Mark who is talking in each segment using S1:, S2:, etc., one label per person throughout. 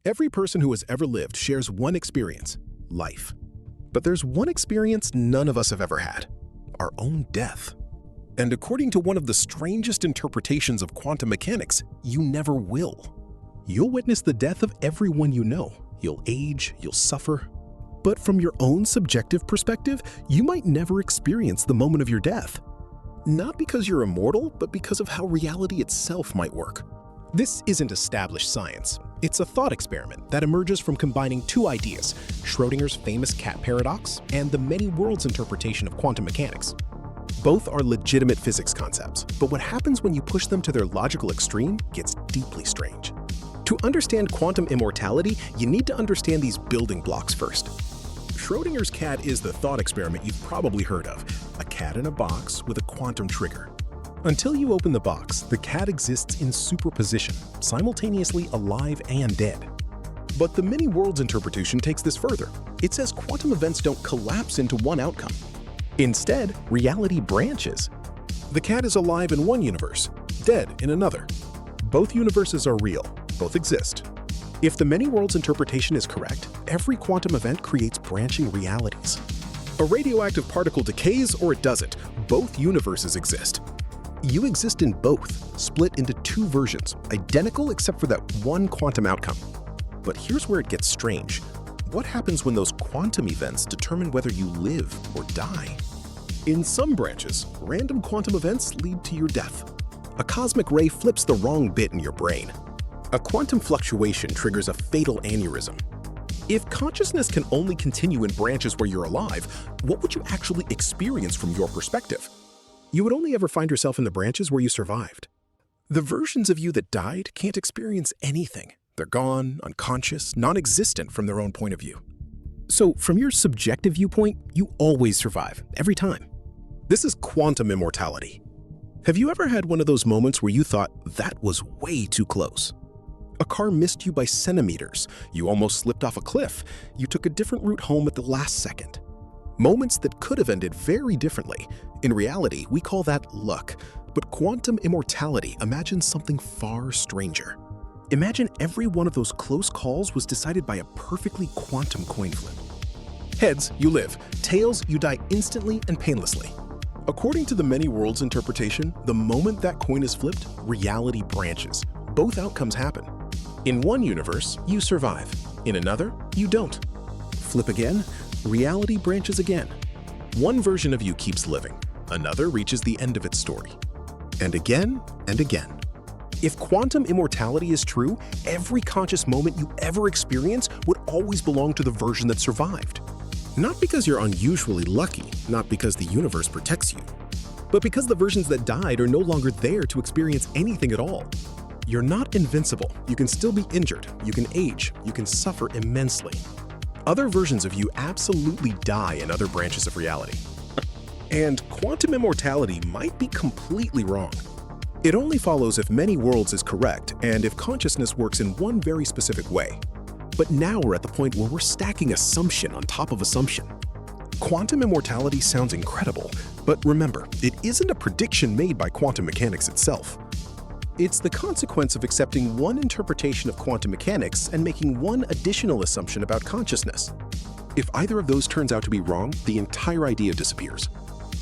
S1: Every person who has ever lived shares one experience, life. But there's one experience none of us have ever had, our own death. And according to one of the strangest interpretations of quantum mechanics, you never will. You'll witness the death of everyone you know. You'll age, you'll suffer. But from your own subjective perspective, you might never experience the moment of your death. Not because you're immortal, but because of how reality itself might work. This isn't established science. It's a thought experiment that emerges from combining two ideas, Schrödinger's famous cat paradox and the many worlds interpretation of quantum mechanics. Both are legitimate physics concepts, but what happens when you push them to their logical extreme gets deeply strange. To understand quantum immortality, you need to understand these building blocks first. Schrödinger's cat is the thought experiment you've probably heard of, a cat in a box with a quantum trigger. Until you open the box, the cat exists in superposition, simultaneously alive and dead. But the many worlds interpretation takes this further. It says quantum events don't collapse into one outcome. Instead, reality branches. The cat is alive in one universe, dead in another. Both universes are real, both exist. If the many worlds interpretation is correct, every quantum event creates branching realities. A radioactive particle decays or it doesn't. Both universes exist. You exist in both, split into two versions, identical except for that one quantum outcome. But here's where it gets strange. What happens when those quantum events determine whether you live or die? In some branches, random quantum events lead to your death. A cosmic ray flips the wrong bit in your brain. A quantum fluctuation triggers a fatal aneurysm. If consciousness can only continue in branches where you're alive, what would you actually experience from your perspective? You would only ever find yourself in the branches where you survived. The versions of you that died can't experience anything. They're gone, unconscious, non-existent from their own point of view. So from your subjective viewpoint, you always survive, every time. This is quantum immortality. Have you ever had one of those moments where you thought, that was way too close? A car missed you by centimeters. You almost slipped off a cliff. You took a different route home at the last second. Moments that could have ended very differently. In reality, we call that luck. But quantum immortality imagines something far stranger. Imagine every one of those close calls was decided by a perfectly quantum coin flip. Heads, you live. Tails, you die instantly and painlessly. According to the many worlds interpretation, the moment that coin is flipped, reality branches. Both outcomes happen. In one universe, you survive. In another, you don't. Flip again, reality branches again. One version of you keeps living. Another reaches the end of its story. And again and again. If quantum immortality is true, every conscious moment you ever experience would always belong to the version that survived. Not because you're unusually lucky, not because the universe protects you, but because the versions that died are no longer there to experience anything at all. You're not invincible. You can still be injured. You can age. You can suffer immensely. Other versions of you absolutely die in other branches of reality. And quantum immortality might be completely wrong. It only follows if many worlds is correct and if consciousness works in one very specific way. But now we're at the point where we're stacking assumption on top of assumption. Quantum immortality sounds incredible, but remember, it isn't a prediction made by quantum mechanics itself. It's the consequence of accepting one interpretation of quantum mechanics and making one additional assumption about consciousness. If either of those turns out to be wrong, the entire idea disappears.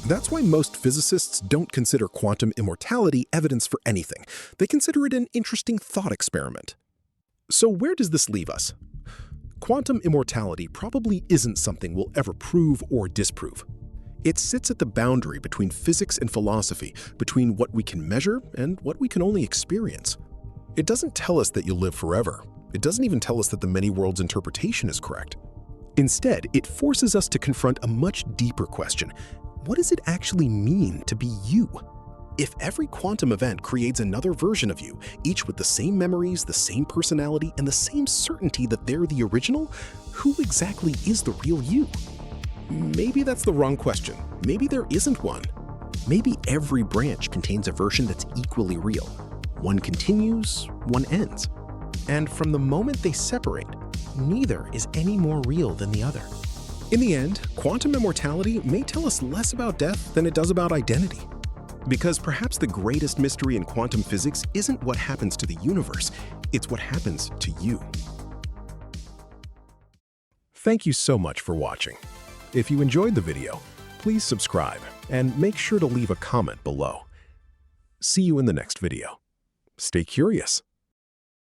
S1: That's why most physicists don't consider quantum immortality evidence for anything. They consider it an interesting thought experiment. So where does this leave us? Quantum immortality probably isn't something we'll ever prove or disprove. It sits at the boundary between physics and philosophy, between what we can measure and what we can only experience. It doesn't tell us that you'll live forever. It doesn't even tell us that the many worlds interpretation is correct. Instead, it forces us to confront a much deeper question. What does it actually mean to be you? If every quantum event creates another version of you, each with the same memories, the same personality, and the same certainty that they're the original, who exactly is the real you? Maybe that's the wrong question. Maybe there isn't one. Maybe every branch contains a version that's equally real. One continues, one ends. And from the moment they separate, neither is any more real than the other. In the end, quantum immortality may tell us less about death than it does about identity. Because perhaps the greatest mystery in quantum physics isn't what happens to the universe, it's what happens to you. Thank you so much for watching. If you enjoyed the video, please subscribe and make sure to leave a comment below. See you in the next video. Stay curious.